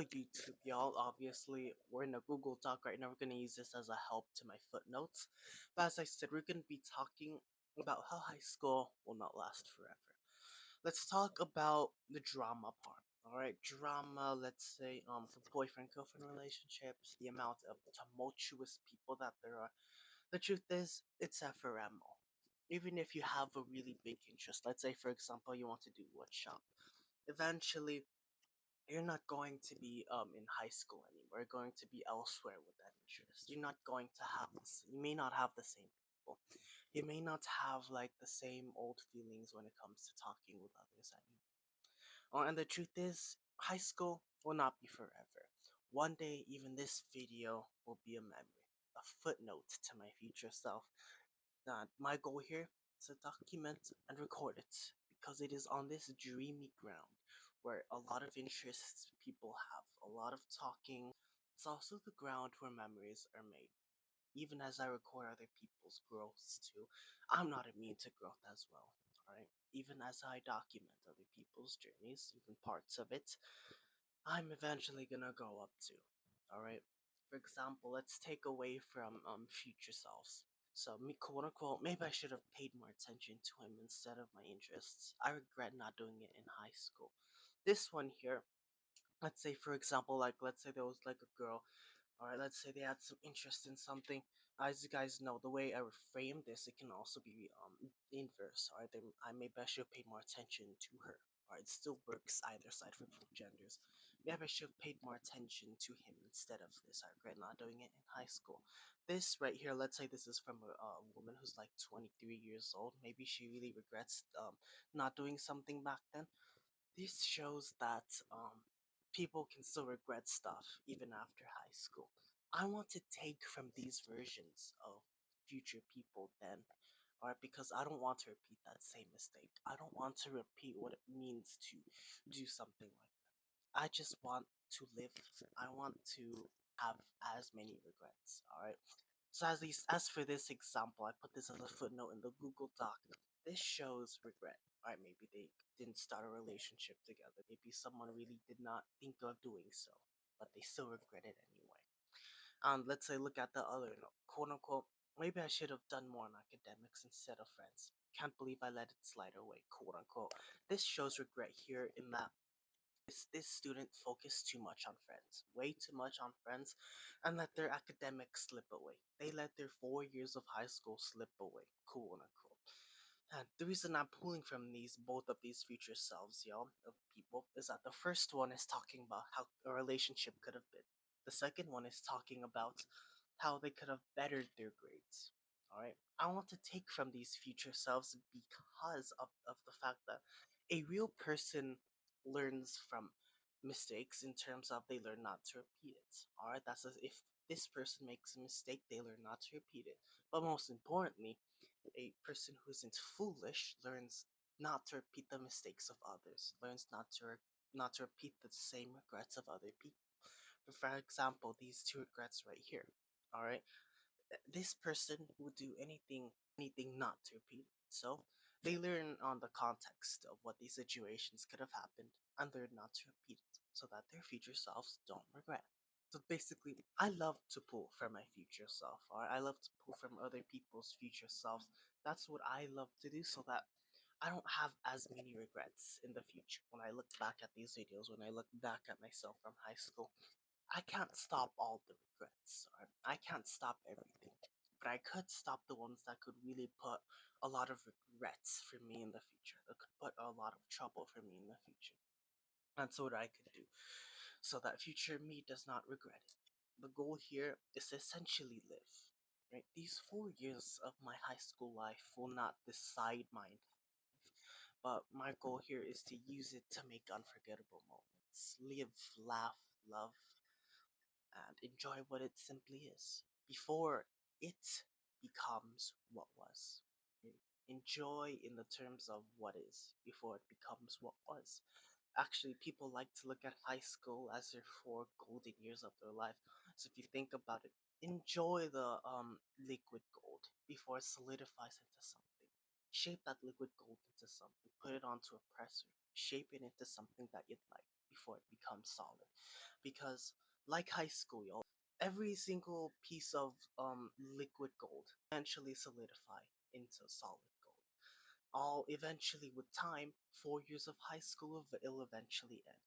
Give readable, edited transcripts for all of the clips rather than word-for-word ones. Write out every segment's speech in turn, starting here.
YouTube, y'all. Obviously, we're in a Google Doc right now. We're gonna use this as a help to my footnotes. But as I said, we're gonna be talking about how high school will not last forever. Let's talk about the drama part. All right, drama. Let's say the boyfriend girlfriend relationships, the amount of tumultuous people that there are. The truth is, it's ephemeral. Even if you have a really big interest, let's say for example you want to do wood shop, eventually you're not going to be in high school anymore. You're going to be elsewhere with that interest. You're not going to have this. You may not have the same people. You may not have like the same old feelings when it comes to talking with others anymore. And the truth is, high school will not be forever. One day, even this video will be a memory, a footnote to my future self. That my goal here is to document and record it because it is on this dreamy ground where a lot of interests people have, a lot of talking. It's also the ground where memories are made. Even as I record other people's growths too, I'm not immune to growth as well. Alright? Even as I document other people's journeys, even parts of it, I'm eventually gonna grow up too. Alright? For example, let's take away from future selves. So me quote unquote, maybe I should have paid more attention to him instead of my interests. I regret not doing it in high school. This one here, let's say for example, like let's say there was like a girl. Alright, let's say they had some interest in something. As you guys know, the way I reframe this, it can also be inverse. Alright, I maybe I should have paid more attention to her. Alright, it still works either side for both genders. Maybe I should have paid more attention to him instead of this. I regret not doing it in high school. This right here, let's say this is from a woman who's like 23 years old. Maybe she really regrets not doing something back then. This shows that people can still regret stuff even after high school. I want to take from these versions of future people then, alright, because I don't want to repeat that same mistake. I don't want to repeat what it means to do something like that. I just want to live. I want to have as many regrets, alright? So as for this example, I put this as a footnote in the Google Doc. This shows regret. Alright, maybe they didn't start a relationship together. Maybe someone really did not think of doing so, but they still regret it anyway. And let's say look at the other note, quote unquote. Maybe I should have done more on academics instead of friends. Can't believe I let it slide away, quote unquote. This shows regret here in that this student focused too much on friends, way too much on friends, and let their academics slip away. They let their 4 years of high school slip away, quote unquote. And the reason I'm pulling from these both of these future selves, y'all, of people, is that the first one is talking about how a relationship could have been. The second one is talking about how they could have bettered their grades. Alright? I want to take from these future selves because of the fact that a real person learns from mistakes in terms of they learn not to repeat it. Alright? That's as if this person makes a mistake, they learn not to repeat it. But most importantly, a person who isn't foolish learns not to repeat the mistakes of others, learns not to repeat the same regrets of other people. For example, these two regrets right here. All right, this person would do anything not to repeat it. So they learn on the context of what these situations could have happened and learn not to repeat it so that their future selves don't regret. So basically, I love to pull from my future self, or I love to pull from other people's future selves. That's what I love to do so that I don't have as many regrets in the future. When I look back at these videos, when I look back at myself from high school, I can't stop all the regrets, or I can't stop everything. But I could stop the ones that could really put a lot of regrets for me in the future, that could put a lot of trouble for me in the future. That's what I could do so that future me does not regret it. The goal here is to essentially live. Right? These 4 years of my high school life will not decide my entire life, but my goal here is to use it to make unforgettable moments. Live, laugh, love, and enjoy what it simply is before it becomes what was. Right? Enjoy in the terms of what is before it becomes what was. Actually, people like to look at high school as their 4 golden years of their life. So if you think about it, enjoy the liquid gold before it solidifies into something. Shape that liquid gold into something. Put it onto a presser. Shape it into something that you'd like before it becomes solid. Because, like high school, y'all, every single piece of liquid gold eventually solidify into solid gold. All eventually, with time, 4 years of high school will eventually end.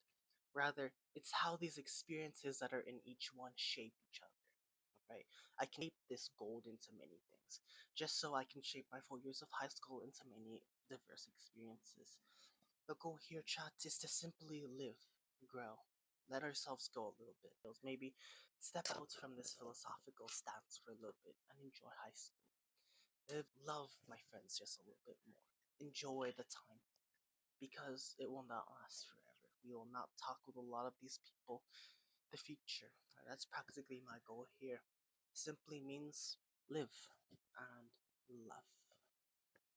Rather, it's how these experiences that are in each one shape each other. Right? I can shape this gold into many things, just so I can shape my 4 years of high school into many diverse experiences. The goal here, chat, is to simply live, grow, let ourselves go a little bit. Maybe step out from this philosophical stance for a little bit and enjoy high school. Live, love my friends just a little bit more. Enjoy the time because it will not last forever. We will not talk with a lot of these people the future. That's practically my goal here. Simply means live and love.